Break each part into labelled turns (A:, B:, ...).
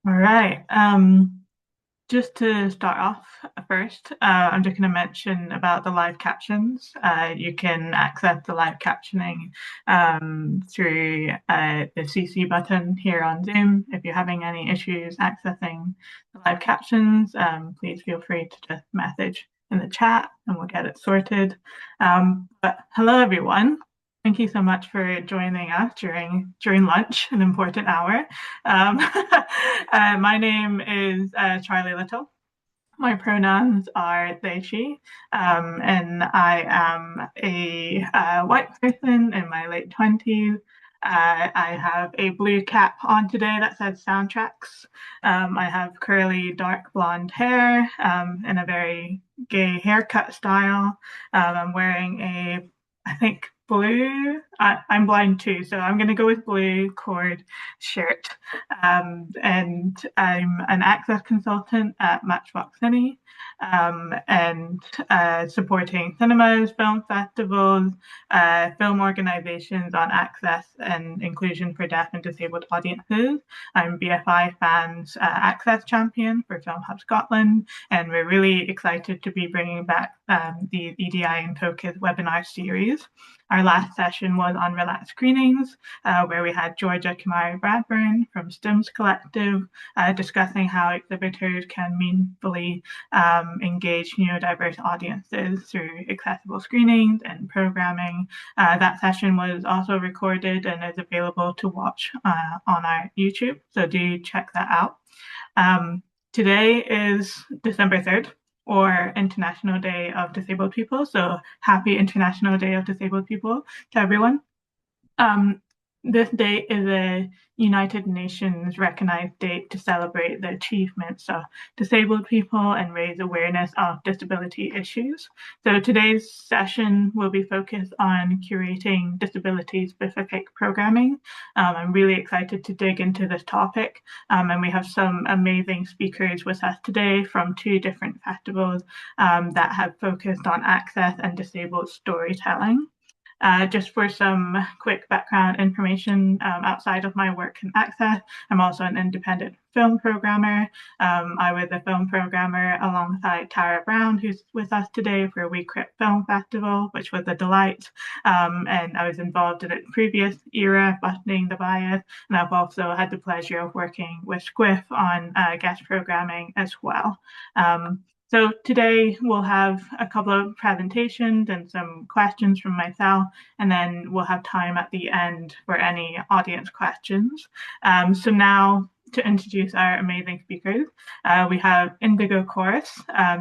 A: All right. Just to start off first, I'm just going to mention about the live captions. You can access the live captioning through the CC button here on Zoom. If you're having any issues accessing the live captions, please feel free to just message in the chat and we'll get it sorted. But hello, everyone. Thank you so much for joining us during lunch, an important hour. My name is Charlie Little. My pronouns are they, she, and I am a white person in my late 20s. I have a blue cap on today that says soundtracks. I have curly, dark blonde hair in a very gay haircut style. I'm wearing I think, blue. I'm blind too, so I'm going to go with blue cord shirt. And I'm an access consultant at Matchbox Cine, and supporting cinemas, film festivals, film organizations on access and inclusion for deaf and disabled audiences. I'm BFI Fans Access Champion for Film Hub Scotland, and we're really excited to be bringing back the EDI and Focus webinar series. Our last session was on relaxed screenings, where we had Georgia Kamari Bradburn from STEMS Collective discussing how exhibitors can meaningfully engage neurodiverse audiences through accessible screenings and programming. That session was also recorded and is available to watch on our YouTube, so do check that out. Today is December 3rd, or International Day of Disabled People. So happy International Day of Disabled People to everyone. This date is a United Nations recognized date to celebrate the achievements of disabled people and raise awareness of disability issues. So today's session will be focused on curating disability-specific programming. I'm really excited to dig into this topic, and we have some amazing speakers with us today from two different festivals that have focused on access and disabled storytelling. Just for some quick background information, outside of my work in Access, I'm also an independent film programmer. I was a film programmer alongside Tara Brown, who's with us today for Crip Film Festival, which was a delight. And I was involved in a previous era, Busting the Bias, and I've also had the pleasure of working with SQIFF on guest programming as well. So today we'll have a couple of presentations and some questions from myself, and then we'll have time at the end for any audience questions. So now to introduce our amazing speakers, we have Indigo Korres,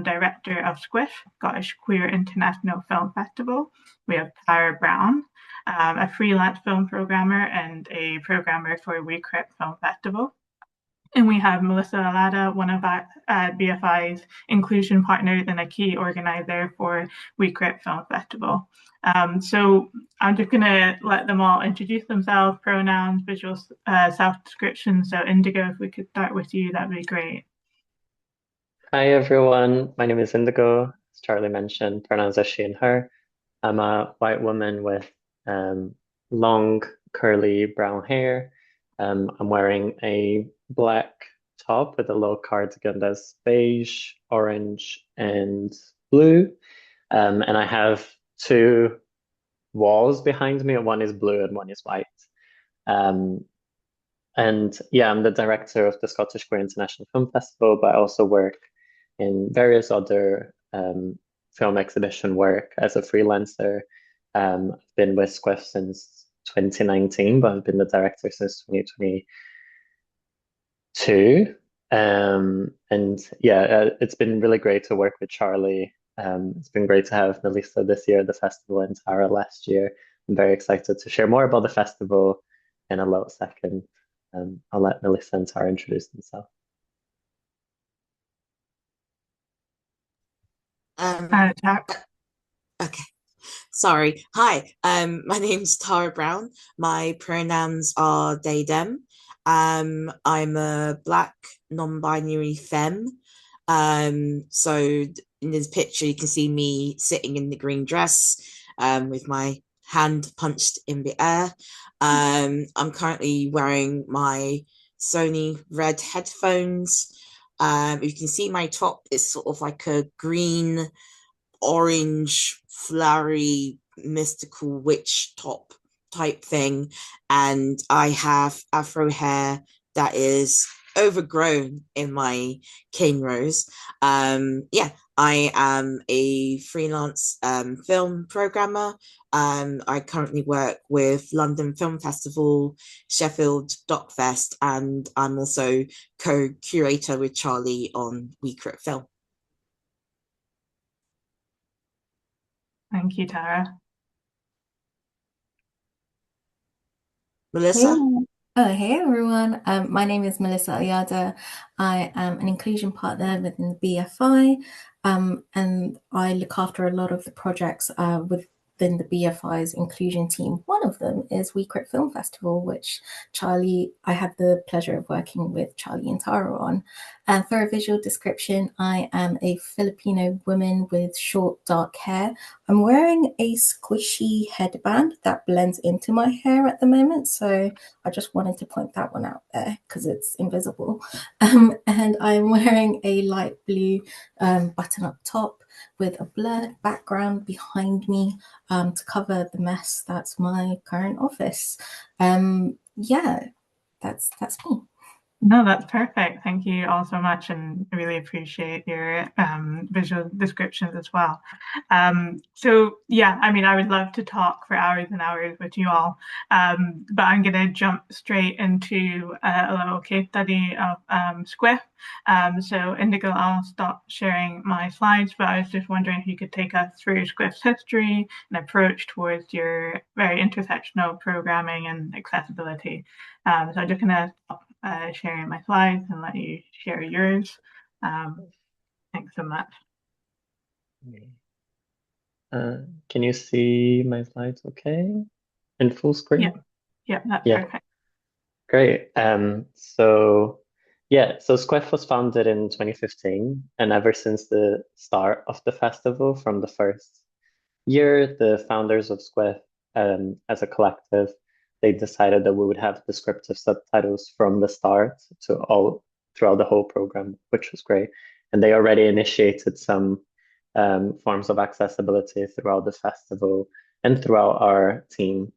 A: Director of SQIFF, Scottish Queer International Film Festival. We have Tara Brown, a freelance film programmer and a programmer for Crip Film Festival. And we have Melissa Allada, one of our BFI's inclusion partners and a key organizer for Crip Film Festival. So I'm just going to let them all introduce themselves, pronouns, visual self-description. So Indigo, if we could start with you, that'd be great.
B: Hi everyone, my name is Indigo. As Charlie mentioned, pronouns are she and her. I'm a white woman with long curly brown hair. I'm wearing a black top with a little cardigan that's beige, orange, and blue. And I have two walls behind me. One is blue and one is white. Um, and yeah, I'm the director of the Scottish Queer International Film Festival, but I also work in various other film exhibition work as a freelancer. I've been with SQIFF since 2019, but I've been the director since 2022. And yeah, it's been really great to work with Charlie. It's been great to have Melissa this year at the festival and Tara last year. I'm very excited to share more about the festival in a little second. I'll let Melissa and Tara introduce themselves.
A: Jack.
C: Okay. Sorry. Hi. My name's Tara Brown. My pronouns are they, them. I'm a black non-binary femme. So in this picture, you can see me sitting in the green dress, with my hand punched in the air. I'm currently wearing my Sony red headphones. You can see my top is sort of like a green, orange, flowery, mystical witch top type thing. And I have afro hair that is overgrown in my cane rows. Yeah, I am a freelance film programmer. I currently work with London Film Festival, Sheffield Doc Fest, and I'm also co-curator with Charlie on We Crip Film.
A: Thank you, Tara.
C: Melissa?
D: Hey everyone. My name is Melissa Allada. I am an inclusion partner within the BFI, and I look after a lot of the projects within the BFI's inclusion team. One of them is We Crip Film Festival, which I had the pleasure of working with Charlie and Tara on. And for a visual description, I am a Filipino woman with short dark hair. I'm wearing a squishy headband that blends into my hair at the moment, so I just wanted to point that one out there because it's invisible. And I'm wearing a light blue button-up top with a blurred background behind me to cover the mess that's my current office. Yeah, that's me.
A: No, that's perfect. Thank you all so much, and I really appreciate your visual descriptions as well. So yeah, I mean, I would love to talk for hours and hours with you all, but I'm going to jump straight into a little case study of SQIFF. So Indigo, I'll stop sharing my slides, but I was just wondering if you could take us through SQIFF's history and approach towards your very intersectional programming and accessibility. So I'm just going to stop sharing my slides and let you share yours. Thanks so much.
B: Can you see my slides okay? In full screen?
A: Yeah, that's perfect.
B: Great. So SQIFF was founded in 2015, and ever since the start of the festival, from the first year, the founders of SQIFF, as a collective, they decided that we would have descriptive subtitles from the start to all throughout the whole program, which was great. And they already initiated some forms of accessibility throughout the festival and throughout our team.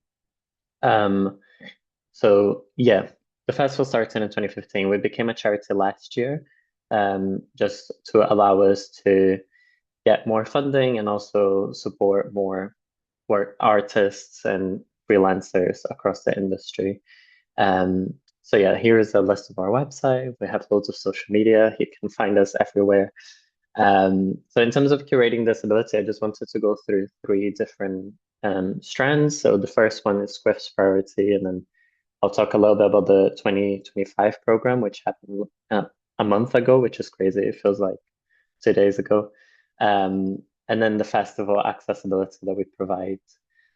B: So yeah, the festival started in 2015. We became a charity last year, just to allow us to get more funding and also support more work artists and freelancers across the industry. So yeah, here is a list of our website. We have loads of social media. You can find us everywhere. So in terms of curating disability, I just wanted to go through three different strands. So the first one is SQIFF's priority, and then I'll talk a little bit about the 2025 program, which happened a month ago, which is crazy. It feels like 2 days ago. And then the festival accessibility that we provide.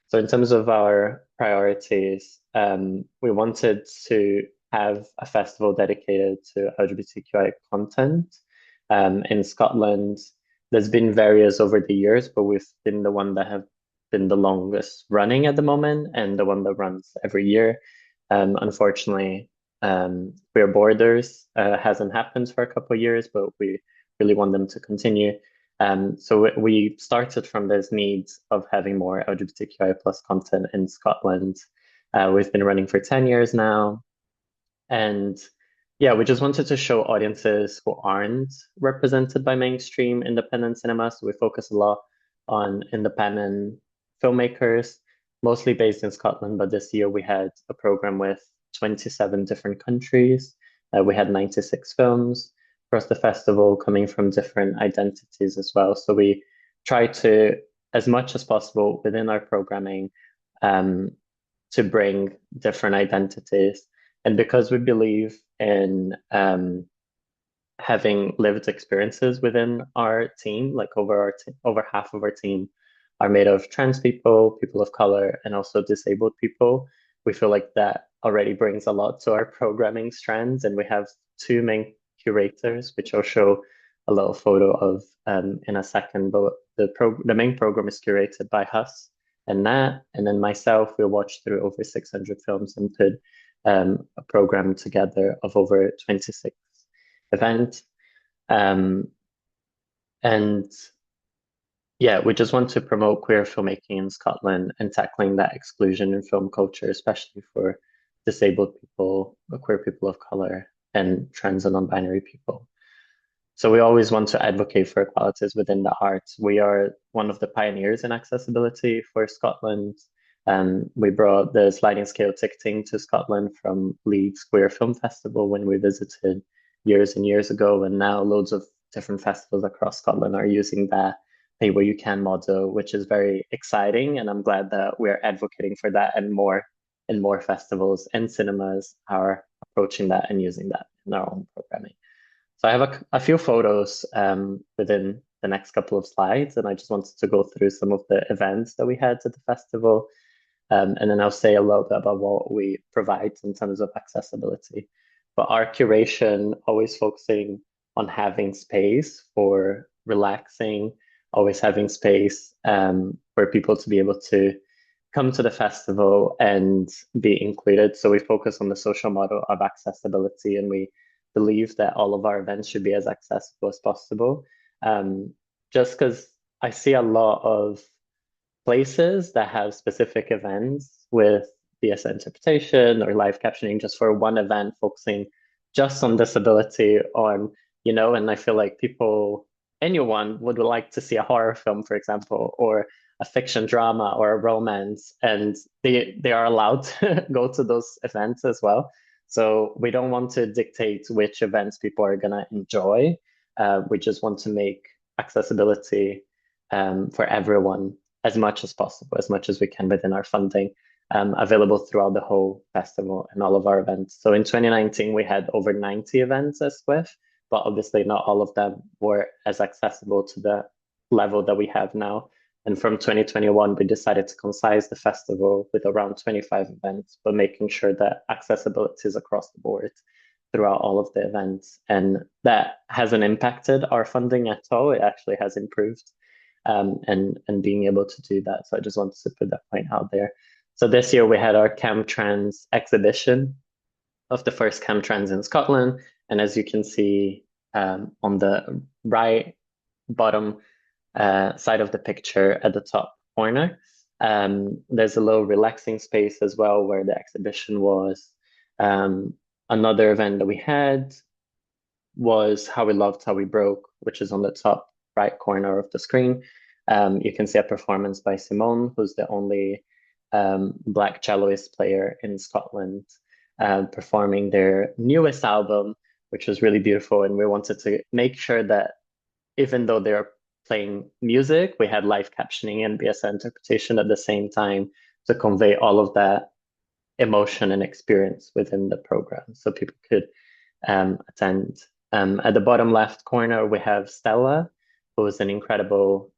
B: So in terms of our priorities, we wanted to have a festival dedicated to LGBTQI content. In Scotland, there's been various over the years, but we've been the one that have been the longest running at the moment and the one that runs every year. Unfortunately, Queer Borders hasn't happened for a couple of years, but we really want them to continue. So we started from this need of having more LGBTQI plus content in Scotland. We've been running for 10 years now. And yeah, we just wanted to show audiences who aren't represented by mainstream independent cinema. So we focus a lot on independent filmmakers, mostly based in Scotland. But this year we had a program with 27 different countries. We had 96 films across the festival coming from different identities as well. So we try to, as much as possible within our programming, to bring different identities. And because we believe in having lived experiences within our team, like over half of our team are made of trans people, people of color, and also disabled people, we feel like that already brings a lot to our programming strands. And we have two main curators, which I'll show a little photo of in a second. But the main program is curated by Huss and Nat, and then myself. We watched through over 600 films and put a program together of over 26 events. And yeah, we just want to promote queer filmmaking in Scotland and tackling that exclusion in film culture, especially for disabled people, queer people of color, and trans and non-binary people. So we always want to advocate for equalities within the arts. We are one of the pioneers in accessibility for Scotland. We brought the sliding scale ticketing to Scotland from Leeds Queer Film Festival when we visited years and years ago, and now loads of different festivals across Scotland are using that pay where you can model, which is very exciting. And I'm glad that we're advocating for that, and more festivals and cinemas are approaching that and using that in our own programming. So I have a few photos within the next couple of slides, and I just wanted to go through some of the events that we had at the festival. And then I'll say a little bit about what we provide in terms of accessibility. But our curation, always focusing on having space for relaxing, always having space for people to be able to come to the festival and be included. So we focus on the social model of accessibility, and we believe that all of our events should be as accessible as possible. Just because I see a lot of places that have specific events with BSI interpretation or live captioning just for one event, focusing just on disability, and I feel like anyone would like to see a horror film, for example, or a fiction drama or a romance, and they are allowed to go to those events as well. So we don't want to dictate which events people are going to enjoy. We just want to make accessibility for everyone as much as possible, as much as we can within our funding, available throughout the whole festival and all of our events. So in 2019, we had over 90 events at SQIFF, but obviously not all of them were as accessible to the level that we have now. And from 2021, we decided to concise the festival with around 25 events, but making sure that accessibility is across the board throughout all of the events. And that hasn't impacted our funding at all. It actually has improved, and being able to do that. So I just wanted to put that point out there. So this year we had our Cam Trans exhibition of the first Cam Trans in Scotland. And as you can see on the right bottom side of the picture at the top corner, there's a little relaxing space as well where the exhibition was. Another event that we had was How We Loved, How We Broke, which is on the top right corner of the screen. You can see a performance by Simone, who's the only Black celloist player in Scotland, performing their newest album, which was really beautiful. And we wanted to make sure that even though they're playing music, we had live captioning and BSI interpretation at the same time to convey all of that emotion and experience within the program so people could attend. At the bottom left corner, we have Stella, who is an incredible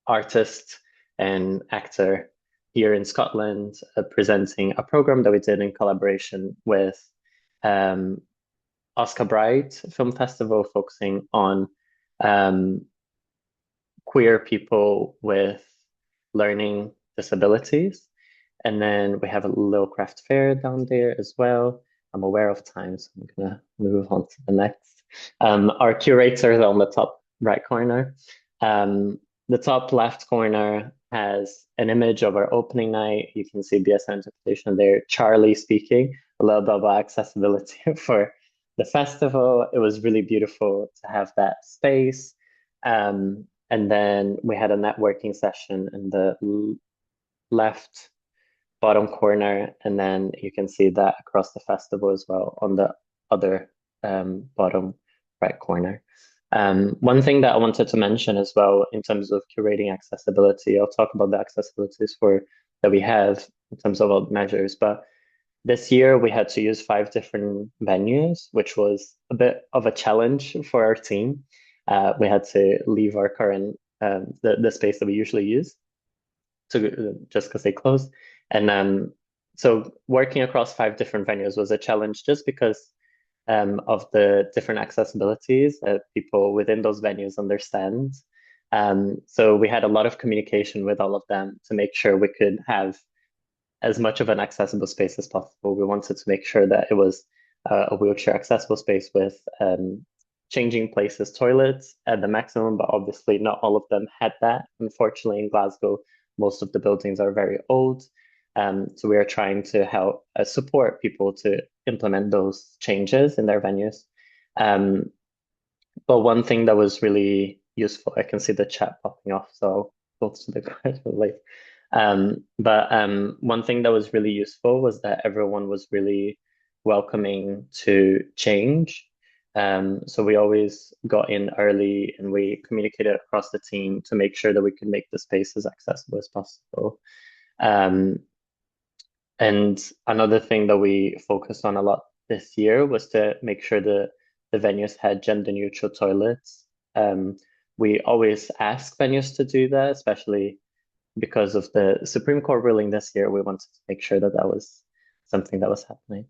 B: artist and actor here in Scotland, presenting a program that we did in collaboration with Oscar Bride Film Festival, focusing on queer people with learning disabilities. And then we have a little craft fair down there as well. I'm aware of time, so I'm gonna move on to the next. Our curators on the top right corner. The top left corner has an image of our opening night. You can see BSI interpretation there. Charlie speaking a little bit about accessibility for the festival. It was really beautiful to have that space. And then we had a networking session in the left bottom corner, and then you can see that across the festival as well on the other bottom right corner. One thing that I wanted to mention as well in terms of curating accessibility, I'll talk about the accessibilities that we have in terms of our measures, but this year we had to use 5 different venues, which was a bit of a challenge for our team. We had to leave our current, the space that we usually use just because they closed. And so working across 5 different venues was a challenge just because of the different accessibilities that people within those venues understand. So we had a lot of communication with all of them to make sure we could have as much of an accessible space as possible. We wanted to make sure that it was a wheelchair accessible space with changing places toilets at the maximum, but obviously not all of them had that. Unfortunately, in Glasgow, most of the buildings are very old. So we are trying to help support people to implement those changes in their venues. But one thing that was really useful, I can see the chat popping off, so I'll go to the question later. One thing that was really useful was that everyone was really welcoming to change. So we always got in early and we communicated across the team to make sure that we could make the space as accessible as possible. And another thing that we focused on a lot this year was to make sure the venues had gender neutral toilets. We always ask venues to do that, especially because of the Supreme Court ruling this year. We wanted to make sure that that was something that was happening.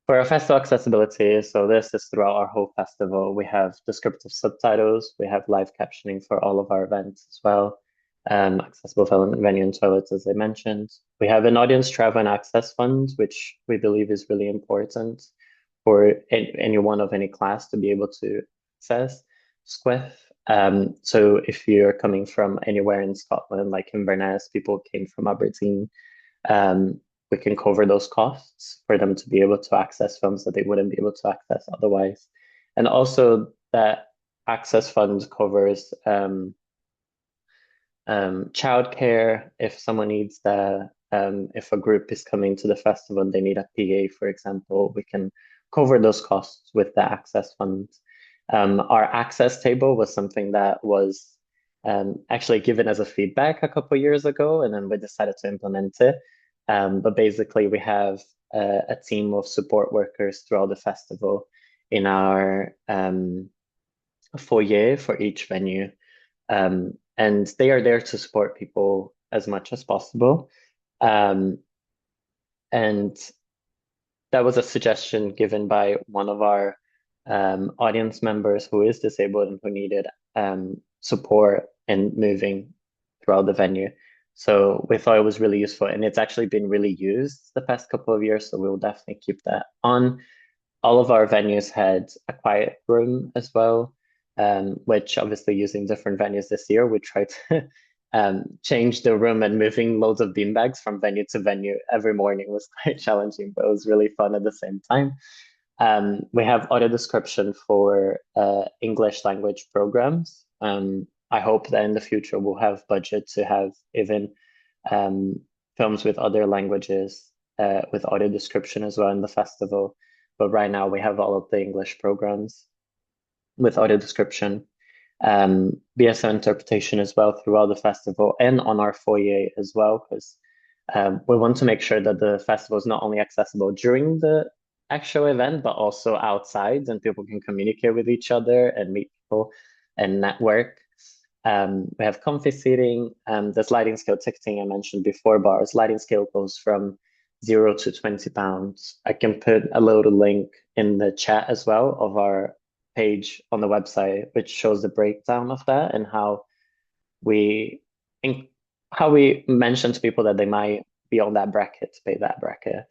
B: For our festival accessibility, so this is throughout our whole festival. We have descriptive subtitles, we have live captioning for all of our events as well. Accessible venue and toilets, as I mentioned. We have an audience travel and access fund, which we believe is really important for anyone of any class to be able to access SQIFF. So if you're coming from anywhere in Scotland, like Inverness, people came from Aberdeen, we can cover those costs for them to be able to access films that they wouldn't be able to access otherwise. And also that access fund covers childcare if someone needs the if a group is coming to the festival and they need a PA, for example, we can cover those costs with the access fund. Our access table was something that was actually given as a feedback a couple of years ago, and then we decided to implement it. But basically, we have a team of support workers throughout the festival in our foyer for each venue. And they are there to support people as much as possible. And that was a suggestion given by one of our audience members who is disabled and who needed support in moving throughout the venue. So we thought it was really useful, and it's actually been really used the past couple of years, so we'll definitely keep that on. All of our venues had a quiet room as well, which obviously using different venues this year, we tried to change the room, and moving loads of beanbags from venue to venue every morning was quite challenging, but it was really fun at the same time. We have audio description for English language programs. I hope that in the future we'll have budget to have even films with other languages with audio description as well in the festival. But right now we have all of the English programs with audio description, BSO interpretation as well throughout the festival and on our foyer as well, because we want to make sure that the festival is not only accessible during the actual event, but also outside, and people can communicate with each other and meet people and network. We have comfy seating, the sliding scale ticketing I mentioned before, but our sliding scale goes from £0 to £20. I can put a little link in the chat as well of our page on the website, which shows the breakdown of that and how we mention to people that they might be on that bracket to pay that bracket.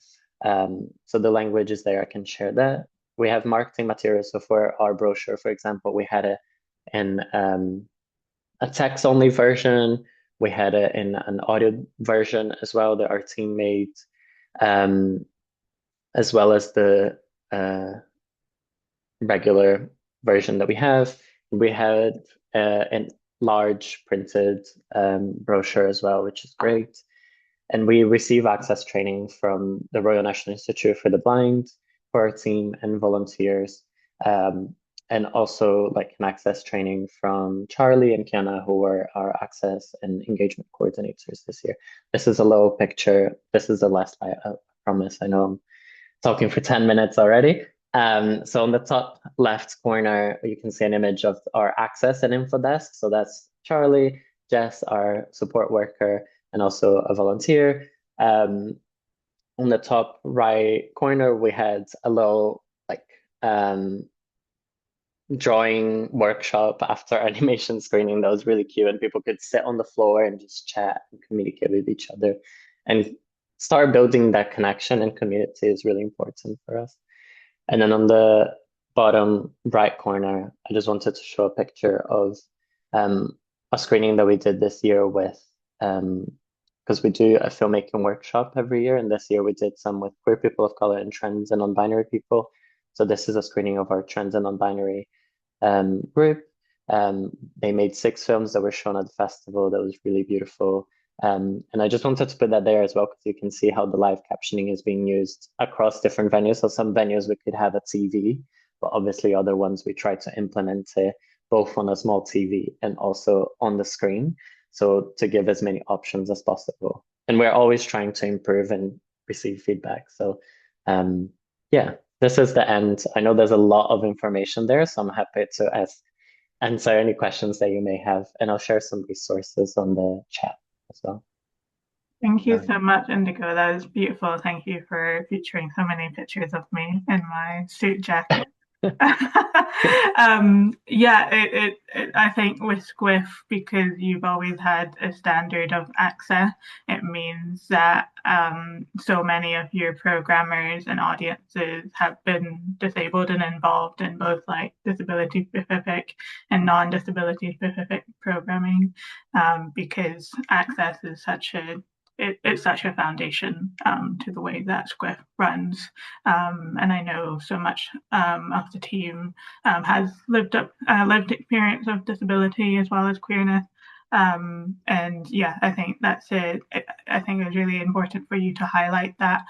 B: So the language is there, I can share that. We have marketing materials. So for our brochure, for example, we had it in a text-only version. We had it in an audio version as well that our team made, as well as the regular version that we have. We had a large printed brochure as well, which is great. And we receive access training from the Royal National Institute for the Blind for our team and volunteers. And also like an access training from Charlie and Kiana, who were our access and engagement coordinators this year. This is a little picture. This is the last slide, I promise. I know I'm talking for 10 minutes already. So on the top left corner, you can see an image of our access and info desk. So that's Charlie, Jess, our support worker, and also a volunteer. On the top right corner, we had a little like drawing workshop after animation screening that was really cute, and people could sit on the floor and just chat and communicate with each other. And start building that connection and community is really important for us. And then on the bottom right corner, I just wanted to show a picture of a screening that we did this year with, because we do a filmmaking workshop every year, and this year we did some with queer people of color and trans and non-binary people. So this is a screening of our trans and non-binary group. They made 6 films that were shown at the festival that was really beautiful. And I just wanted to put that there as well, because you can see how the live captioning is being used across different venues. So some venues we could have a TV, but obviously other ones we try to implement it both on a small TV and also on the screen. So to give as many options as possible. And we're always trying to improve and receive feedback. So yeah, this is the end. I know there's a lot of information there, so I'm happy to answer any questions that you may have, and I'll share some resources on the chat as well.
A: Thank you so much, Indigo. That was beautiful. Thank you for featuring so many pictures of me in my suit jacket. Yeah, I think with SQIFF, because you've always had a standard of access, it means that so many of your programmers and audiences have been disabled and involved in both like disability specific and non-disability specific programming, because access is such a it's such a foundation to the way that SQIFF runs. And I know so much of the team has lived experience of disability as well as queerness. And yeah, I think that's it. I think it's really important for you to highlight that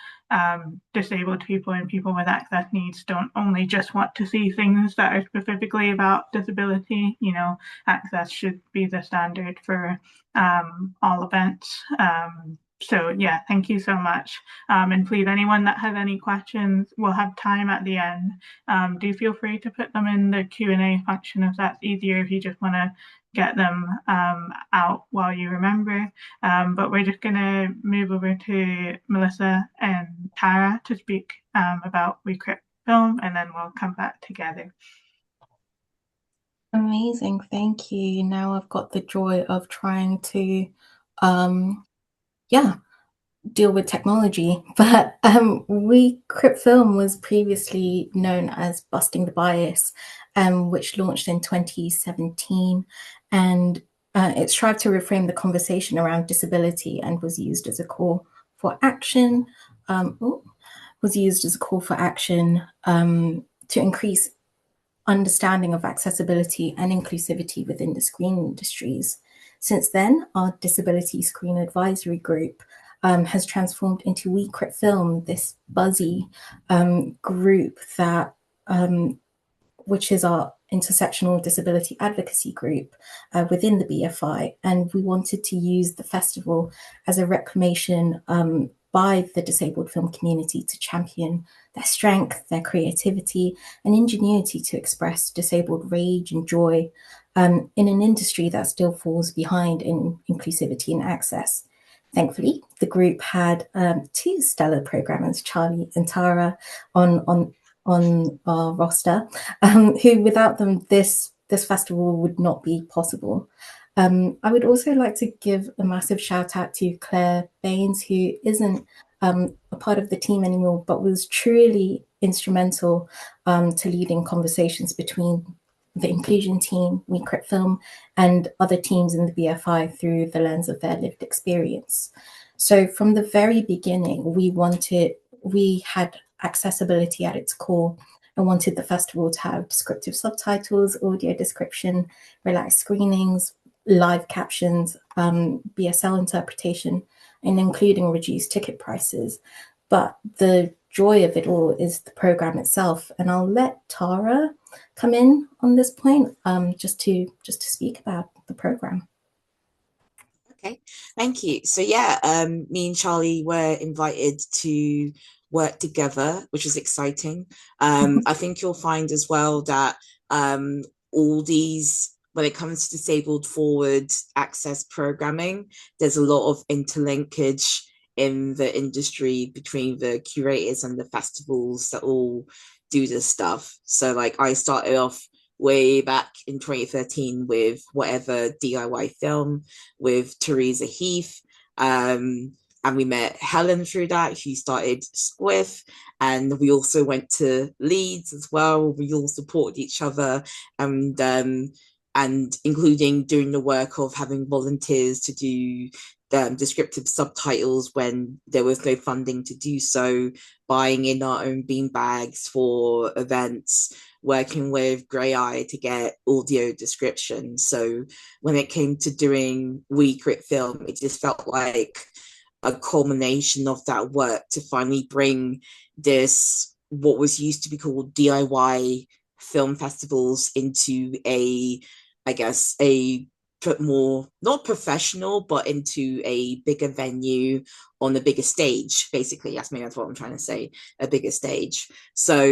A: disabled people and people with access needs don't only just want to see things that are specifically about disability. You know, access should be the standard for all events. So yeah, thank you so much. And please, anyone that has any questions, we'll have time at the end. Do feel free to put them in the Q&A function if that's easier, if you just want to get them out while you remember. But we're just going to move over to Melissa and Tara to speak about We Crip film, and then we'll come back together.
D: Amazing, thank you. Now I've got the joy of trying to deal with technology, but We Crip Film was previously known as Busting the Bias, which launched in 2017, and it strived to reframe the conversation around disability and was used as a call for action. To increase understanding of accessibility and inclusivity within the screen industries. Since then, our Disability Screen Advisory Group has transformed into We Crip Film, this buzzy group that, which is our intersectional disability advocacy group within the BFI. And we wanted to use the festival as a reclamation by the disabled film community to champion their strength, their creativity, and ingenuity to express disabled rage and joy in an industry that still falls behind in inclusivity and access. Thankfully, the group had 2 stellar programmers, Charlie and Tara, on our roster, who without them, this festival would not be possible. I would also like to give a massive shout out to Claire Baines, who isn't a part of the team anymore, but was truly instrumental to leading conversations between the inclusion team, We Crip Film, and other teams in the BFI through the lens of their lived experience. So from the very beginning, we had accessibility at its core and wanted the festival to have descriptive subtitles, audio description, relaxed screenings, live captions, BSL interpretation, and including reduced ticket prices. But the joy of it all is the program itself. And I'll let Tara come in on this point just to speak about the program.
C: Okay, thank you. So yeah, me and Charlie were invited to work together, which is exciting. I think you'll find as well that all these, when it comes to disabled forward access programming, there's a lot of interlinkage in the industry between the curators and the festivals that all do this stuff. So like I started off way back in 2013 with Whatever DIY Film with Teresa Heath. and we met Helen through that, who started SQIFF, and we also went to Leeds as well. We all supported each other, and including doing the work of having volunteers to do descriptive subtitles when there was no funding to do so, buying in our own bean bags for events, working with Grey Eye to get audio description. So when it came to doing We Crip Film, it just felt like a culmination of that work to finally bring this, what was used to be called DIY film festivals, into I guess, a more, not professional, but into a bigger venue on a bigger stage. Basically, that's what I'm trying to say, a bigger stage. So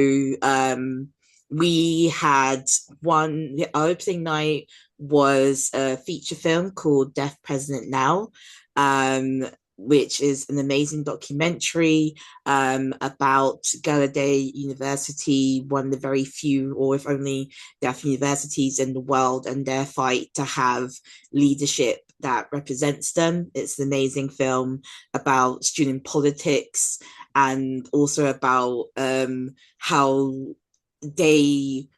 C: we had the opening night was a feature film called Deaf President Now, which is an amazing documentary about Gallaudet University, one of the very few, or if only, deaf universities in the world, and their fight to have leadership that represents them. It's an amazing film about student politics, and also about how they,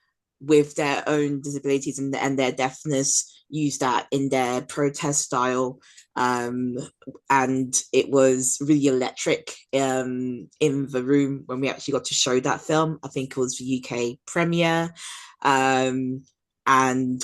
C: with their own disabilities and their deafness, use that in their protest style. And it was really electric in the room when we actually got to show that film. I think it was the UK premiere. And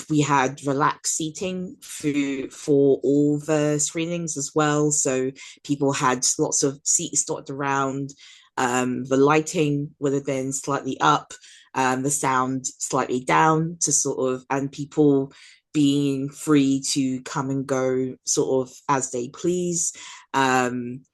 C: we had relaxed seating for all the screenings as well. So people had lots of seats dotted around. The lighting would have been slightly up, the sound slightly down, to sort of, and people being free to come and go sort of as they please. And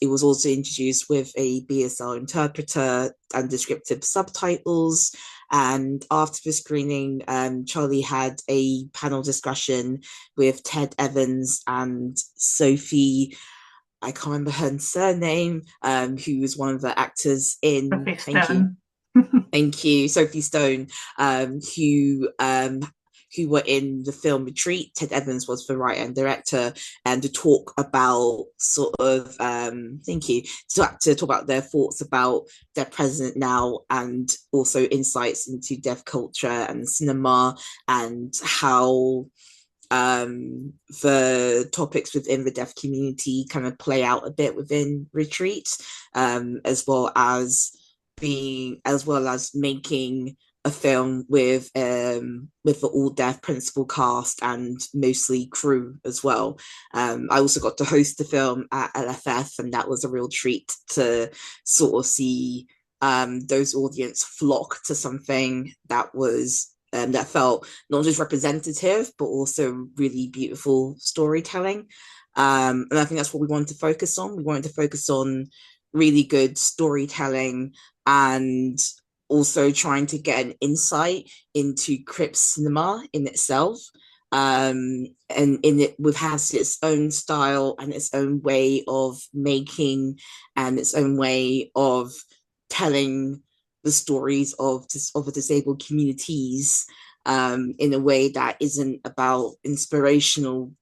C: it was also introduced with a BSL interpreter and descriptive subtitles. And after the screening, Charlie had a panel discussion with Ted Evans and Sophie, I can't remember her surname, who was one of the actors in Thank you, Sophie Stone, who were in the film Retreat. Ted Evans was the writer and director, and to talk about sort of, thank you, to talk about their thoughts about their president now, and also insights into deaf culture and cinema, and how the topics within the deaf community kind of play out a bit within Retreat, as well as making a film with the all deaf principal cast and mostly crew as well. I also got to host the film at LFF, and that was a real treat to sort of see those audience flock to something that was that felt not just representative, but also really beautiful storytelling. And I think that's what we wanted to focus on. We wanted to focus on really good storytelling, and also trying to get an insight into Crip cinema in itself. And in it, has its own style and its own way of making, and its own way of telling the stories of the disabled communities, in a way that isn't about inspirational,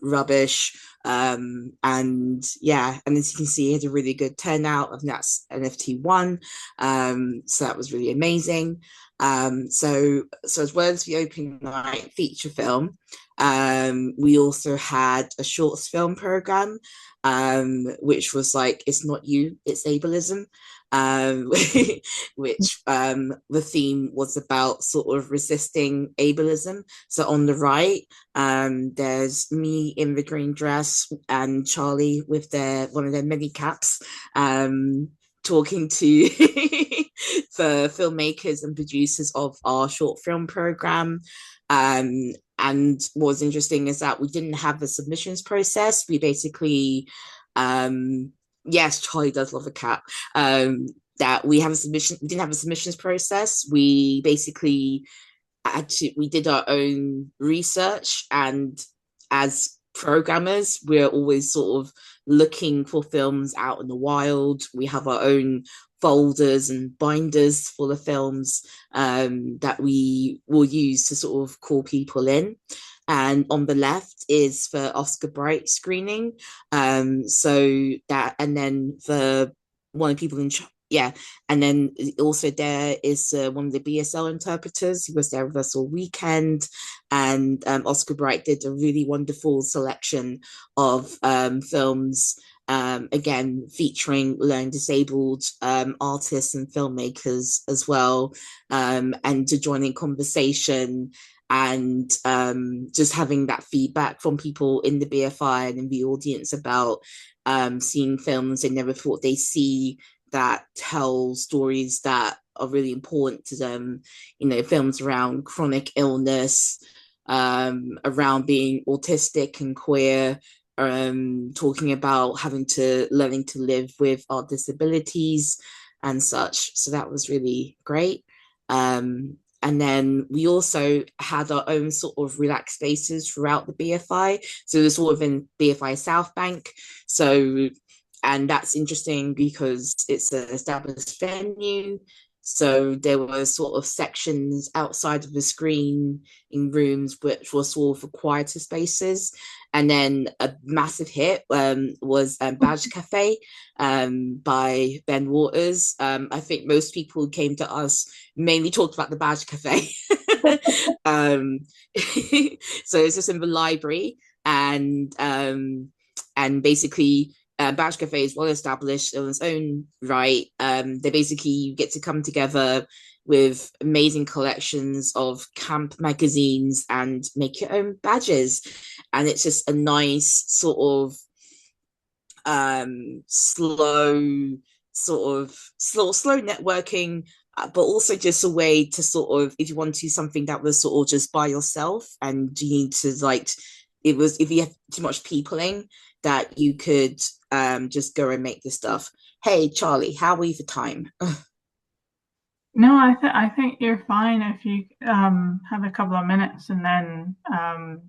C: rubbish. And as you can see, it had a really good turnout. I think that's NFT 1. So that was really amazing. So as well as the opening night feature film, we also had a shorts film program, which was like, it's not you, it's ableism. Which the theme was about sort of resisting ableism. So on the right, there's me in the green dress and Charlie with one of their mini caps, talking to the filmmakers and producers of our short film program. And what was interesting is that we didn't have a submissions process. We basically, yes, Charlie does love a cat. That we didn't have a submissions process. We basically we did our own research, and as programmers, we're always sort of looking for films out in the wild. We have our own folders and binders full of films that we will use to sort of call people in. and on the left is for Oscar Bright screening. So that, and then the one of the people in yeah, and then also there is one of the BSL interpreters who was there with us all weekend, and Oscar Bright did a really wonderful selection of films, again featuring learning disabled artists and filmmakers as well, and to join in conversation, and just having that feedback from people in the BFI and in the audience about seeing films they never thought they'd see, that tell stories that are really important to them, you know, films around chronic illness, around being autistic and queer, talking about learning to live with our disabilities and such. So that was really great. And then we also had our own sort of relaxed spaces throughout the BFI. So there's sort of in BFI South Bank. So, and that's interesting because it's an established venue. So there were sort of sections outside of the screen in rooms which were sort of for quieter spaces. And then a massive hit was Badge Cafe by Ben Waters. I think most people who came to us mainly talked about the Badge Cafe. So it's just in the library, and basically Badge Cafe is well established on its own right. They basically get to come together with amazing collections of camp magazines and make your own badges. And it's just a nice sort of slow networking, but also just a way to sort of, if you want to do something that was sort of just by yourself and you need to like, it was, if you have too much peopling, that you could just go and make this stuff. Hey, Charlie, how are we for time?
A: No, I think you're fine if you have a couple of minutes, and then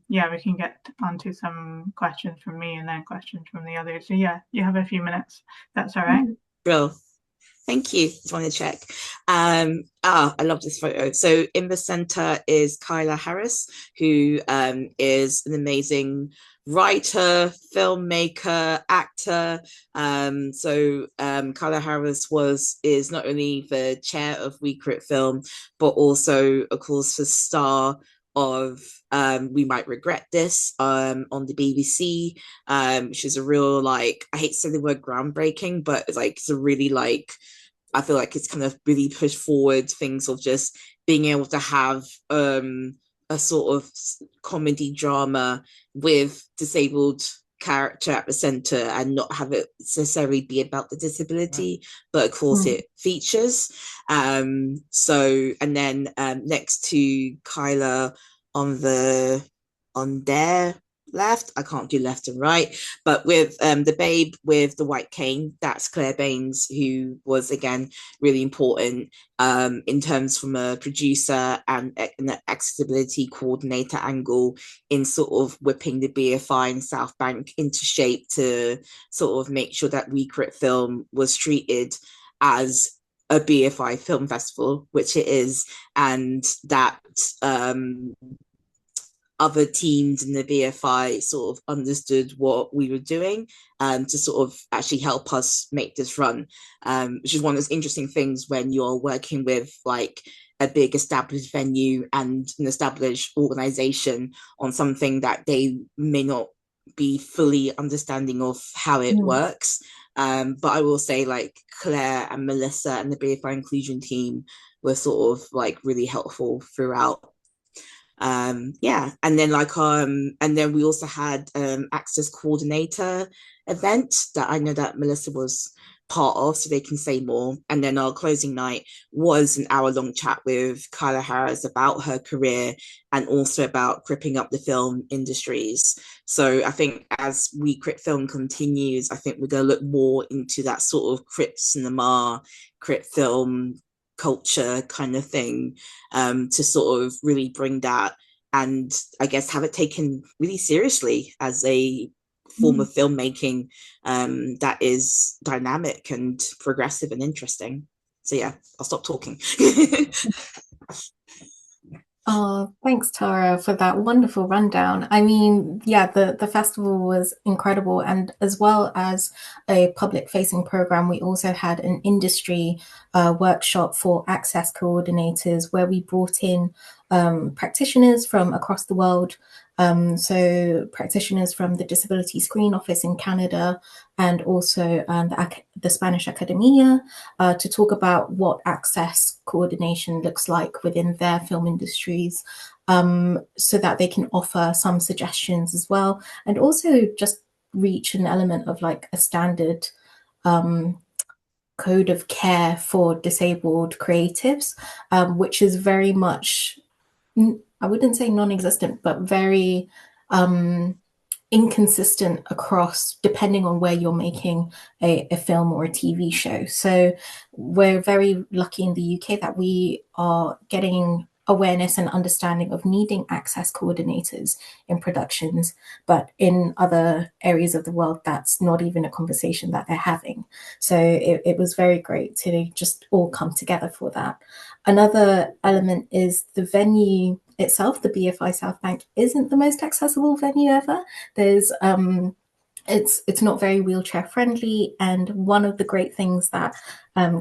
A: yeah, we can get onto some questions from me and then questions from the others. So yeah, you have a few minutes. That's all right.
C: Real. Thank you. Just want to check. I love this photo. So in the center is Kyla Harris, who is an amazing writer, filmmaker, actor. Kyla Harris is not only the chair of We Crit Film, but also, of course, the star of We Might Regret This on the BBC, which is a real, like, I hate to say the word groundbreaking, but it's a really, like, I feel like it's kind of really pushed forward things of just being able to have a sort of comedy drama with disabled character at the center and not have it necessarily be about the disability, but of course it features. And then next to Kyla on their left, I can't do left and right, but with the babe with the white cane, that's Claire Baines, who was again really important in terms from a producer and an accessibility coordinator angle in sort of whipping the BFI and South Bank into shape to sort of make sure that We Crit Film was treated as a BFI film festival, which it is, and that other teams in the BFI sort of understood what we were doing to sort of actually help us make this run, which is one of those interesting things when you're working with like a big established venue and an established organization on something that they may not be fully understanding of how it works. But I will say like Claire and Melissa and the BFI inclusion team were sort of like really helpful throughout. And then we also had access coordinator event that I know that Melissa was part of, so they can say more. And then our closing night was an hour-long chat with Kyla Harris about her career and also about cripping up the film industries. So I think as We Crip Film continues, I think we're going to look more into that sort of crip cinema, crip film culture kind of thing, to sort of really bring that and I guess have it taken really seriously as a form of filmmaking that is dynamic and progressive and interesting. So yeah, I'll stop talking.
D: Oh, thanks, Tara, for that wonderful rundown. I mean, yeah, the festival was incredible. And as well as a public facing program, we also had an industry workshop for access coordinators where we brought in practitioners from across the world. So, practitioners from the Disability Screen Office in Canada and also the Spanish Academia to talk about what access coordination looks like within their film industries, so that they can offer some suggestions as well, and also just reach an element of like a standard code of care for disabled creatives, which is very much, I wouldn't say non-existent, but very inconsistent across depending on where you're making a film or a TV show. So we're very lucky in the UK that we are getting awareness and understanding of needing access coordinators in productions, but in other areas of the world, that's not even a conversation that they're having. So it was very great to just all come together for that. Another element is the venue itself. The BFI South Bank isn't the most accessible venue ever. There's it's not very wheelchair friendly, and one of the great things that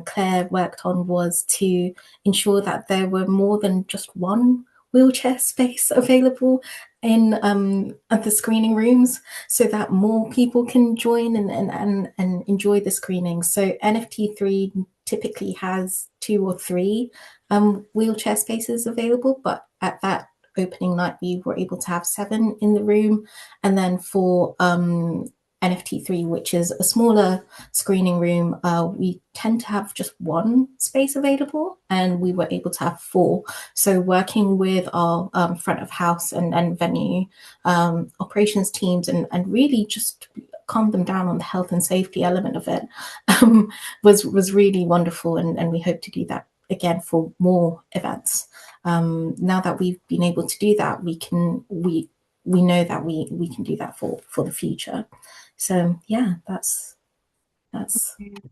D: Claire worked on was to ensure that there were more than just one wheelchair space available in at the screening rooms, so that more people can join and enjoy the screening. So NFT3 typically has 2 or 3 wheelchair spaces available, but at that opening night we were able to have 7 in the room. And then for NFT3, which is a smaller screening room, we tend to have just 1 space available, and we were able to have 4. So working with our front of house and venue operations teams, and really just calm them down on the health and safety element of it, was really wonderful, and we hope to do that again for more events. Now that we've been able to do that, we know that we can do that for the future. So yeah, that's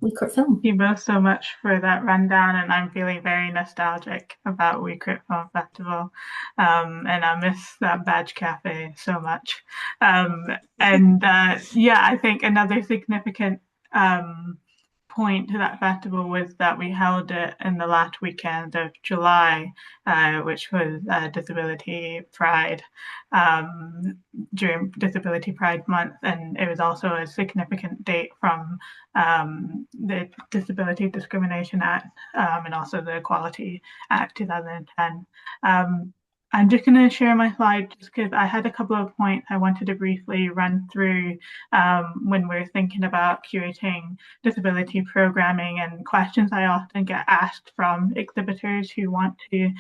D: We Crip Film.
A: Thank you both so much for that rundown, and I'm feeling very nostalgic about We Crip Film Festival, and I miss that badge cafe so much. Yeah, I think another significant point to that festival was that we held it in the last weekend of July, which was Disability Pride, during Disability Pride Month, and it was also a significant date from the Disability Discrimination Act, and also the Equality Act 2010. I'm just going to share my slide just because I had a couple of points I wanted to briefly run through when we're thinking about curating disability programming, and questions I often get asked from exhibitors who want to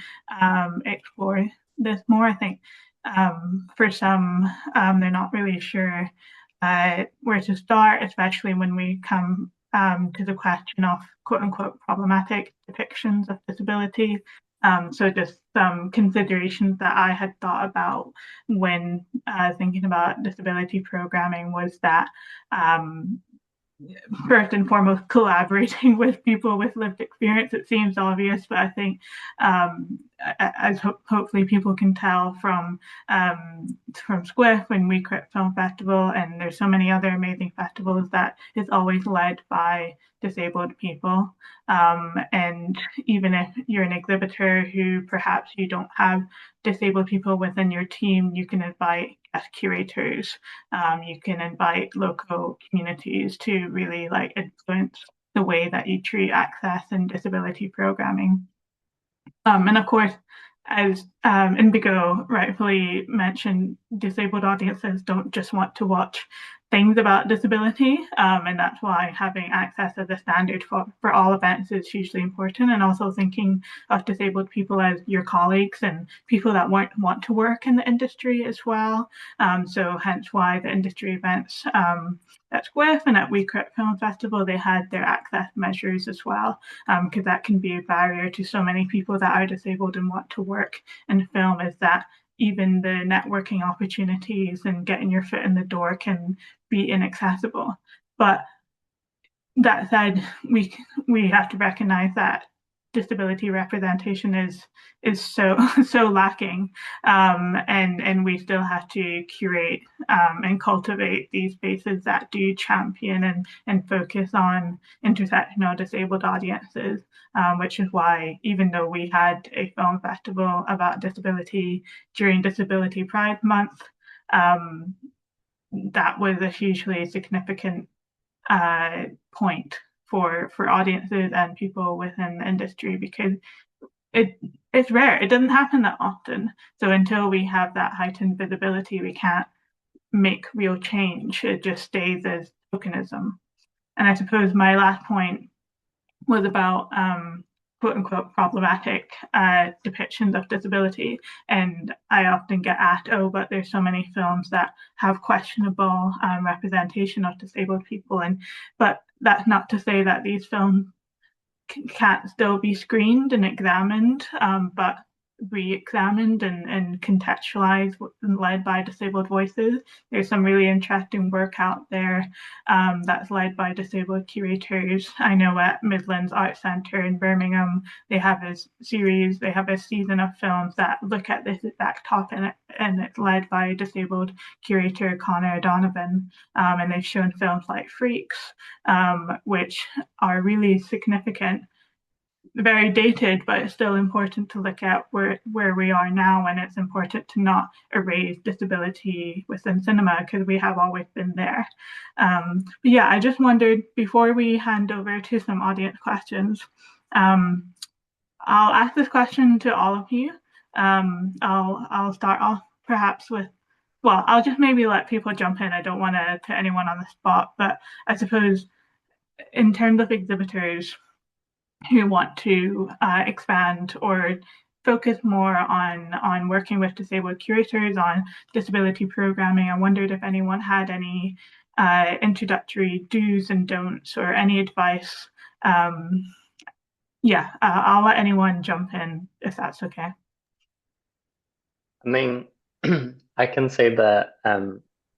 A: explore this more. I think for some, they're not really sure where to start, especially when we come to the question of quote unquote problematic depictions of disability. So just some considerations that I had thought about when thinking about disability programming was that first and foremost, collaborating with people with lived experience. It seems obvious, but I think as hopefully people can tell from SQIFF and We Crip Film Festival, and there's so many other amazing festivals, that is always led by disabled people. And even if you're an exhibitor who perhaps you don't have disabled people within your team, you can invite guest curators. You can invite local communities to really like influence the way that you treat access and disability programming. And of course, as Indigo rightfully mentioned, disabled audiences don't just want to watch things about disability, and that's why having access as a standard for all events is hugely important, and also thinking of disabled people as your colleagues and people that want to work in the industry as well. So hence why the industry events at SQIFF and at We Crip Film Festival, they had their access measures as well, because that can be a barrier to so many people that are disabled and want to work in film, is that even the networking opportunities and getting your foot in the door can be inaccessible. But that said, we have to recognize that disability representation is so lacking, and we still have to curate and cultivate these spaces that do champion and focus on intersectional disabled audiences, which is why, even though we had a film festival about disability during Disability Pride Month, that was a hugely significant point for audiences and people within the industry, because it's rare. It doesn't happen that often. So until we have that heightened visibility, we can't make real change. It just stays as tokenism. And I suppose my last point was about quote unquote problematic depictions of disability. And I often get asked, oh, but there's so many films that have questionable representation of disabled people. But that's not to say that these films can't still be screened and examined, but re-examined and contextualized and led by disabled voices. There's some really interesting work out there that's led by disabled curators. I know at Midlands Arts Centre in Birmingham, they have a series, they have a season of films that look at this exact topic, and it's led by disabled curator Connor Donovan. And they've shown films like Freaks, which are really significant, very dated, but it's still important to look at where we are now, and it's important to not erase disability within cinema, because we have always been there. But yeah, I just wondered, before we hand over to some audience questions, I'll ask this question to all of you. I'll start off perhaps with, well, I'll just maybe let people jump in. I don't want to put anyone on the spot, but I suppose in terms of exhibitors who want to expand or focus more on working with disabled curators on disability programming, I wondered if anyone had any introductory do's and don'ts or any advice. Yeah, I'll let anyone jump in if that's okay.
B: I mean, I can say that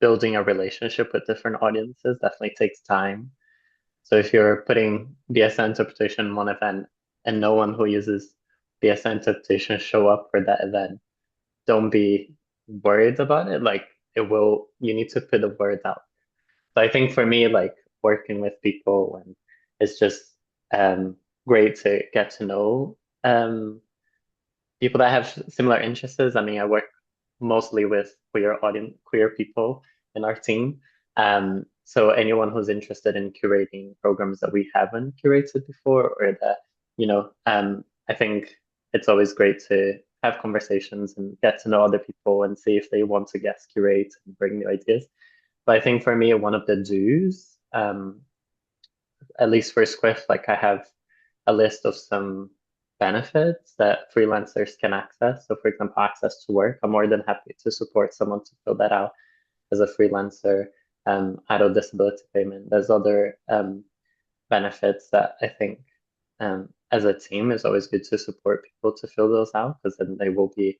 B: building a relationship with different audiences definitely takes time. So if you're putting BSI interpretation in one event and no one who uses BSI interpretation show up for that event, don't be worried about it. Like, you need to put the word out. So I think for me, like, working with people, and it's just great to get to know people that have similar interests. I mean, I work mostly with queer people in our team. So anyone who's interested in curating programs that we haven't curated before, or that, I think it's always great to have conversations and get to know other people and see if they want to guest curate and bring new ideas. But I think for me, one of the do's, at least for SQIFF, like, I have a list of some benefits that freelancers can access. So for example, access to work. I'm more than happy to support someone to fill that out as a freelancer. Adult disability payment. There's other benefits that I think as a team is always good to support people to fill those out, because then they will be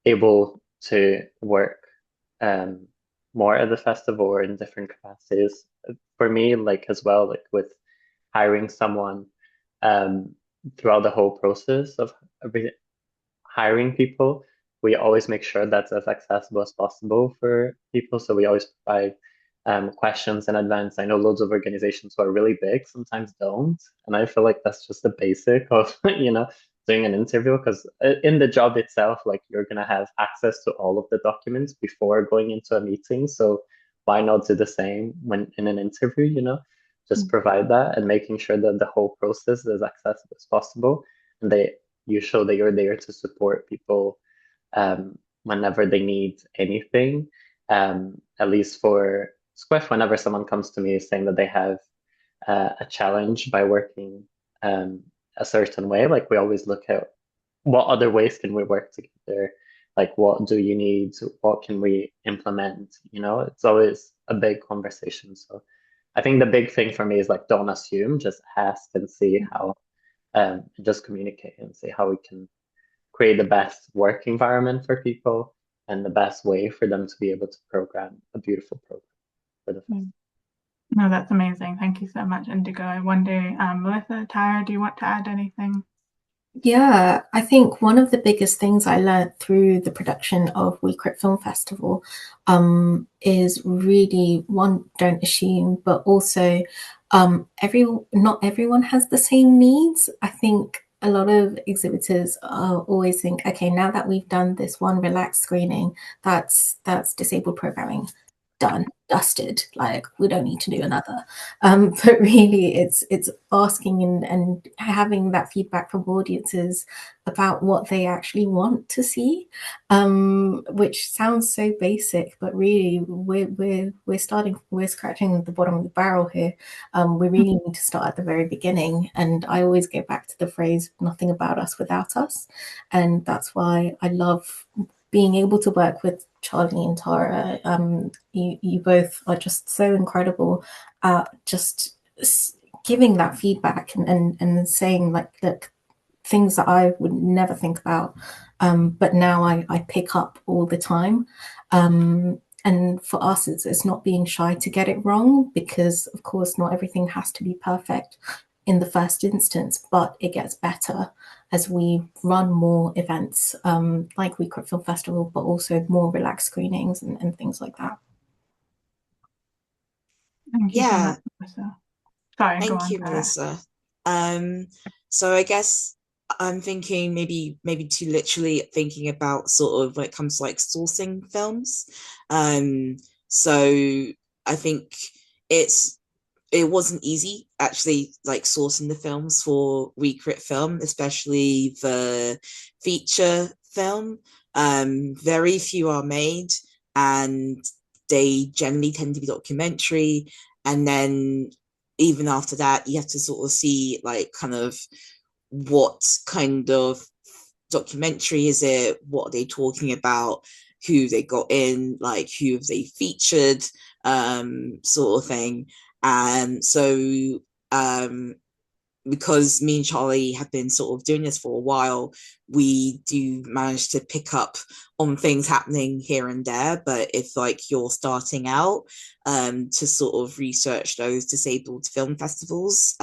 B: able to work more at the festival or in different capacities. For me, like, as well, like with hiring someone, throughout the whole process of hiring people, we always make sure that's as accessible as possible for people. So we always provide questions in advance. I know loads of organizations who are really big sometimes don't, and I feel like that's just the basic of doing an interview, because in the job itself, like, you're gonna have access to all of the documents before going into a meeting. So why not do the same when in an interview? Just provide that, and making sure that the whole process is as accessible as possible, and you show that you're there to support people whenever they need anything. At least for SQIFF, whenever someone comes to me saying that they have a challenge by working a certain way, like, we always look at what other ways can we work together, like, what do you need, what can we implement. It's always a big conversation. So I think the big thing for me is, like, don't assume, just ask and see how, just communicate and see how we can create the best work environment for people and the best way for them to be able to program a beautiful program for the festival.
A: No, that's amazing. Thank you so much, Indigo. I wonder, Melissa, Tara, do you want to add anything?
D: Yeah, I think one of the biggest things I learned through the production of We Crip Film Festival is really one, don't assume, but also not everyone has the same needs. I think a lot of exhibitors always think, okay, now that we've done this one relaxed screening, that's disabled programming done, dusted. Like we don't need to do another. But really, it's asking and having that feedback from audiences about what they actually want to see, which sounds so basic, but really we're scratching the bottom of the barrel here. We really need to start at the very beginning, and I always go back to the phrase "nothing about us without us," and that's why I love being able to work with Charlie and Tara. You both are just so incredible at just giving that feedback and saying like, look, things that I would never think about, but now I pick up all the time. And for us, it's not being shy to get it wrong, because of course not everything has to be perfect in the first instance, but it gets better as we run more events like We Crip Film Festival, but also more relaxed screenings and things like that.
A: Thank you so
C: Yeah,
A: much, Melissa. Sorry, go
C: thank
A: on,
C: you,
A: Tara.
C: Melissa. So I guess I'm thinking maybe too literally thinking about sort of when it comes to like sourcing films. Um, so I think it's it wasn't easy actually like sourcing the films for We Crit Film, especially the feature film. Very few are made, and they generally tend to be documentary. And then even after that, you have to sort of see like kind of what kind of documentary is it, what are they talking about, who they got in, like who have they featured, sort of thing. And so um because me and Charlie have been sort of doing this for a while, we do manage to pick up on things happening here and there. But if like you're starting out to sort of research those disabled film festivals,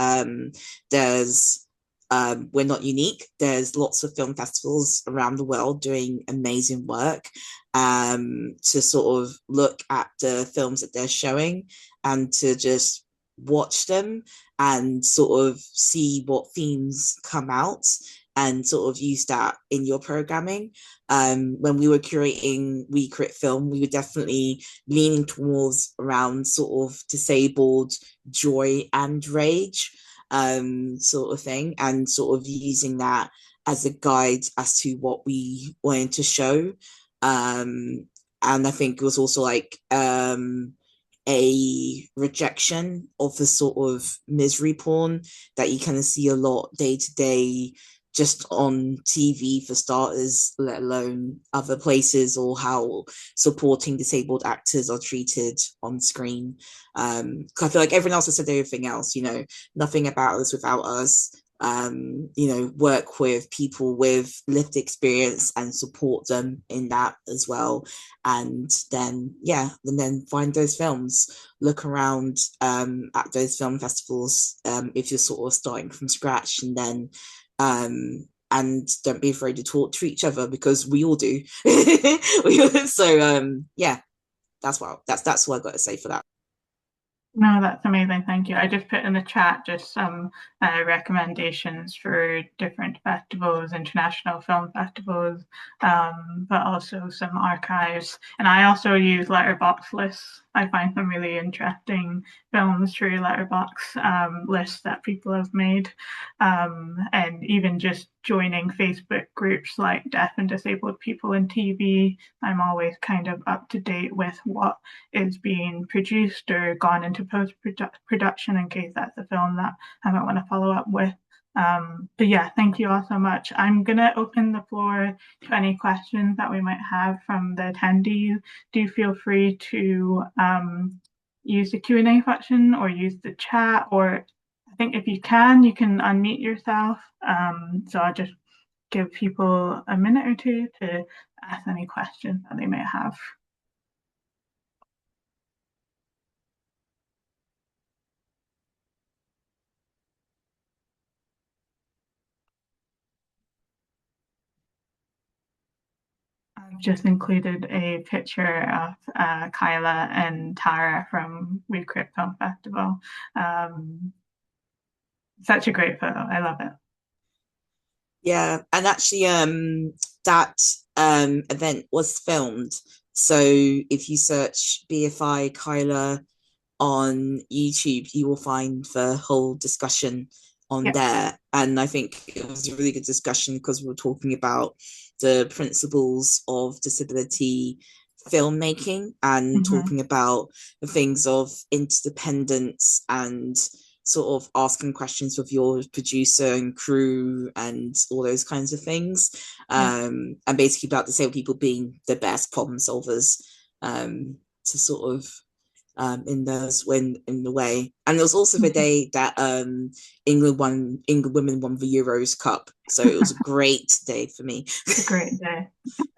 C: there's we're not unique. There's lots of film festivals around the world doing amazing work to sort of look at the films that they're showing and to just watch them and sort of see what themes come out and sort of use that in your programming. When we were curating We Crit Film, we were definitely leaning towards around sort of disabled joy and rage, sort of thing, and sort of using that as a guide as to what we wanted to show. And I think it was also like a rejection of the sort of misery porn that you kind of see a lot day to day just on TV for starters, let alone other places, or how supporting disabled actors are treated on screen. I feel like everyone else has said everything else, you know, nothing about us without us. You know, work with people with lived experience and support them in that as well. And then, yeah, and then find those films, look around at those film festivals if you're sort of starting from scratch, and don't be afraid to talk to each other because we all do. So yeah, that's what I got to say for that.
A: No, that's amazing. Thank you. I just put in the chat just some recommendations for different festivals, international film festivals, but also some archives. And I also use letterbox lists. I find some really interesting films through letterbox lists that people have made. And even just joining Facebook groups like Deaf and Disabled People in TV, I'm always kind of up to date with what is being produced or gone into post production in case that's a film that I might want to follow up with. But yeah, thank you all so much. I'm going to open the floor to any questions that we might have from the attendees. Do feel free to use the Q&A function or use the chat, or I think if you can unmute yourself. So I'll just give people a minute or two to ask any questions that they may have. I've just included a picture of Kyla and Tara from Crip Film Festival. Such a great photo. I love it.
C: Yeah, and actually, that event was filmed. So if you search BFI Kyla on YouTube, you will find the whole discussion on there. And I think it was a really good discussion because we were talking about the principles of disability filmmaking and talking about the things of interdependence and sort of asking questions with your producer and crew and all those kinds of things. And basically about disabled people being the best problem solvers, to sort of in the way. And there was also the day that England women won the Euros Cup, so it was a great day for me.
A: A great day.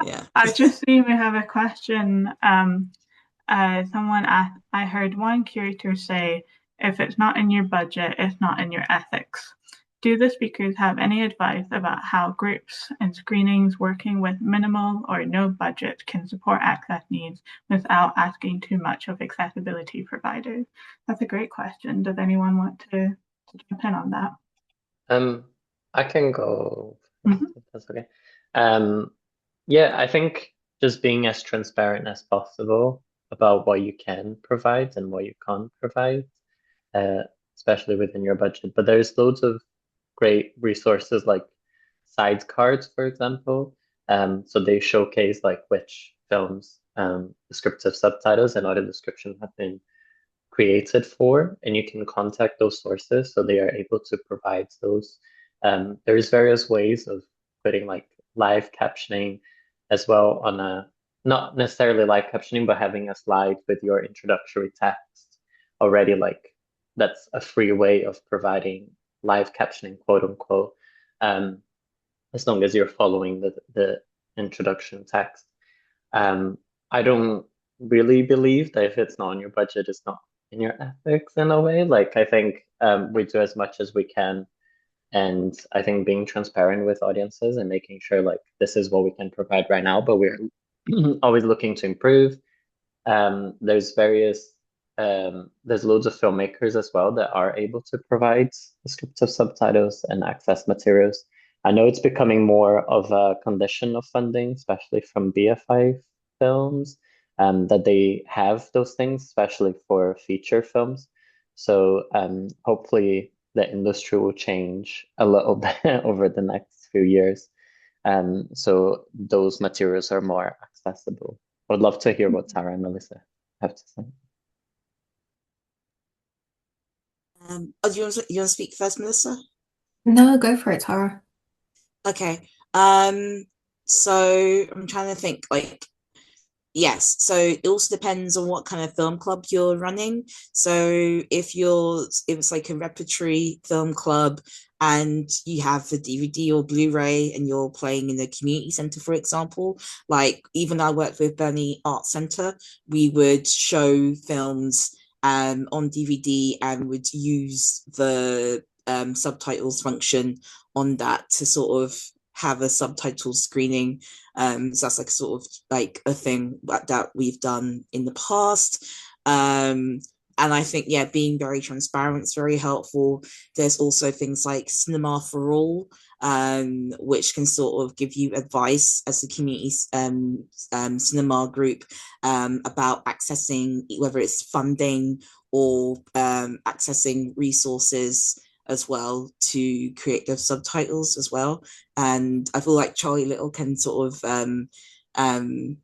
C: Yeah.
A: I've just seen we have a question. Someone asked, I heard one curator say, if it's not in your budget, it's not in your ethics. Do the speakers have any advice about how groups and screenings working with minimal or no budget can support access needs without asking too much of accessibility providers? That's a great question. Does anyone want to jump in on that?
B: I can go, if that's okay. Yeah, I think just being as transparent as possible about what you can provide and what you can't provide, especially within your budget. But there's loads of great resources like Sidecards, for example. So they showcase like which films descriptive subtitles and audio description have been created for, and you can contact those sources so they are able to provide those. There's various ways of putting like live captioning as well on a, not necessarily live captioning, but having a slide with your introductory text already, like that's a free way of providing live captioning, quote unquote, as long as you're following the introduction text. I don't really believe that if it's not on your budget, it's not in your ethics in a way. Like I think we do as much as we can. And I think being transparent with audiences and making sure like this is what we can provide right now, but we're always looking to improve. There's loads of filmmakers as well that are able to provide descriptive subtitles and access materials. I know it's becoming more of a condition of funding, especially from BFI films, that they have those things, especially for feature films. So hopefully the industry will change a little bit over the next few years. So those materials are more accessible. I would love to hear what Tara and Melissa have to say.
C: Do you want to speak first, Melissa?
D: No, go for it, Tara.
C: Okay. So I'm trying to think like, yes, so it also depends on what kind of film club you're running. So if it's like a repertory film club and you have the DVD or Blu-ray and you're playing in the community center, for example, like even I worked with Burnley Arts Center, we would show films on DVD and would use the subtitles function on that to sort of have a subtitle screening. So that's like sort of like a thing that we've done in the past. And I think, yeah, being very transparent is very helpful. There's also things like Cinema for All, which can sort of give you advice as a community cinema group about accessing, whether it's funding or accessing resources as well to create those subtitles as well. And I feel like Charlie Little can sort of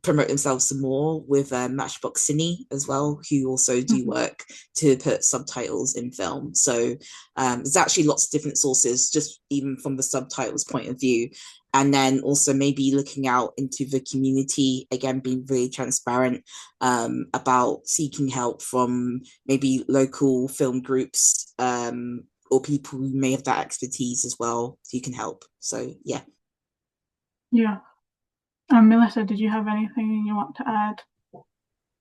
C: promote themselves some more with Matchbox Cine as well, who also do work to put subtitles in film. So there's actually lots of different sources, just even from the subtitles point of view. And then also maybe looking out into the community, again, being really transparent about seeking help from maybe local film groups or people who may have that expertise as well who can help. So, yeah.
A: Yeah. Melissa, did you have anything you want to add?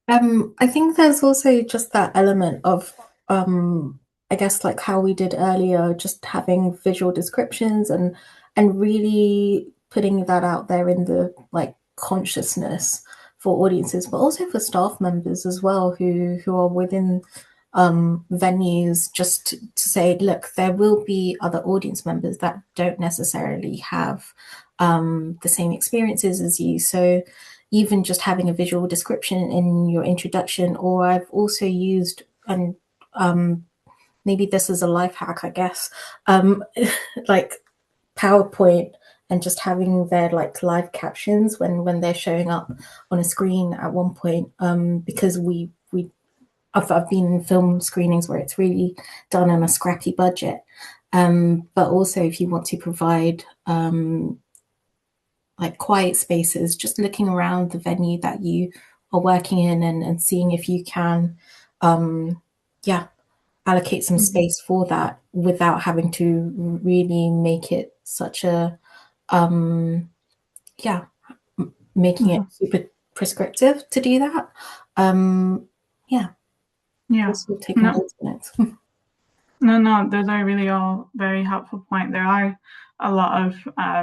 D: I think there's also just that element of, I guess, like how we did earlier, just having visual descriptions and really putting that out there in the like consciousness for audiences, but also for staff members as well who are within venues, just to say, look, there will be other audience members that don't necessarily have the same experiences as you. So even just having a visual description in your introduction, or I've also used, and maybe this is a life hack, I guess, like PowerPoint, and just having their like live captions when they're showing up on a screen at one point, because I've been in film screenings where it's really done on a scrappy budget, but also if you want to provide like quiet spaces, just looking around the venue that you are working in and seeing if you can allocate some space for that without having to really make it such a making it super prescriptive to do that. Also taking notes on it.
A: No, those are really all very helpful points. There are a lot of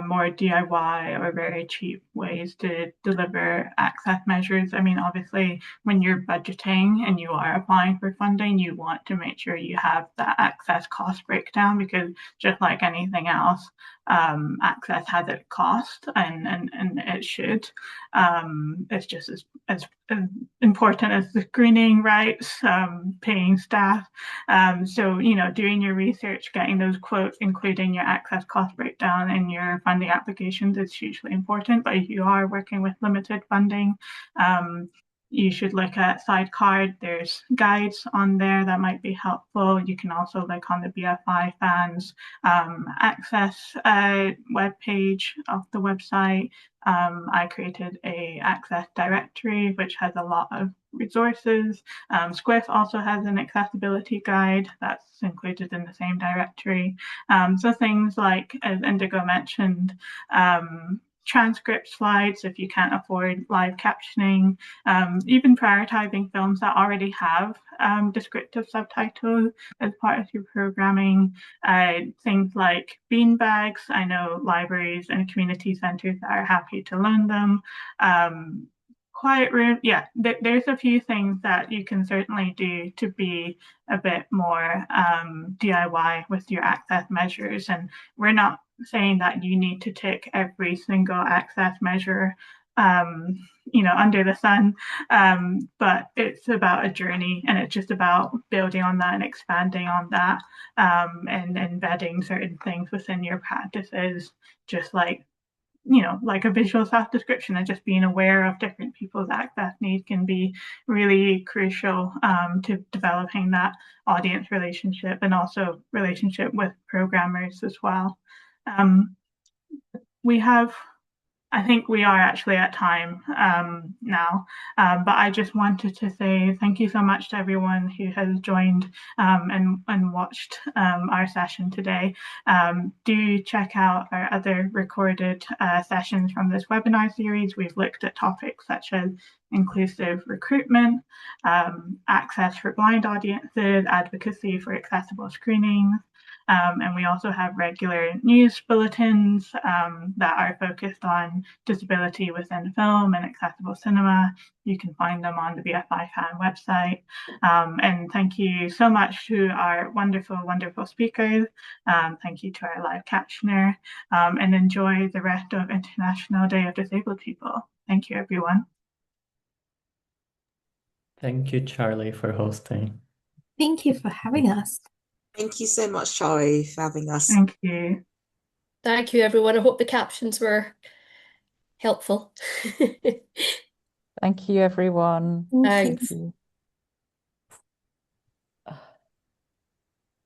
A: more DIY or very cheap ways to deliver access measures. I mean, obviously, when you're budgeting and you are applying for funding, you want to make sure you have that access cost breakdown, because just like anything else, access has its cost, and it should. It's just as important as the screening rights, paying staff. So, doing your research, getting those quotes, including your access cost breakdown in your funding applications is hugely important. But if you are working with limited funding, you should look at Sidecard. There's guides on there that might be helpful. You can also look on the BFI fans access webpage of the website. I created a access directory, which has a lot of resources. SQIFF also has an accessibility guide that's included in the same directory. So things like, as Indigo mentioned, transcript slides if you can't afford live captioning, even prioritizing films that already have descriptive subtitles as part of your programming, things like bean bags. I know libraries and community centers are happy to loan them. Quiet room, there's a few things that you can certainly do to be a bit more DIY with your access measures. And we're not saying that you need to tick every single access measure under the sun, but it's about a journey, and it's just about building on that and expanding on that, and embedding certain things within your practices, just like a visual self-description, and just being aware of different people's access needs can be really crucial to developing that audience relationship, and also relationship with programmers as well. I think we are actually at time now, but I just wanted to say thank you so much to everyone who has joined and watched our session today. Do check out our other recorded sessions from this webinar series. We've looked at topics such as inclusive recruitment, access for blind audiences, advocacy for accessible screenings. And we also have regular news bulletins that are focused on disability within film and accessible cinema. You can find them on the BFI fan website. And thank you so much to our wonderful, wonderful speakers. Thank you to our live captioner, and enjoy the rest of International Day of Disabled People. Thank you, everyone.
B: Thank you, Charlie, for hosting.
D: Thank you for having us.
C: Thank you so much, Charlie, for having us.
A: Thank you.
E: Thank you, everyone. I hope the captions were helpful.
F: Thank you, everyone.
E: Thanks.
F: Thank you.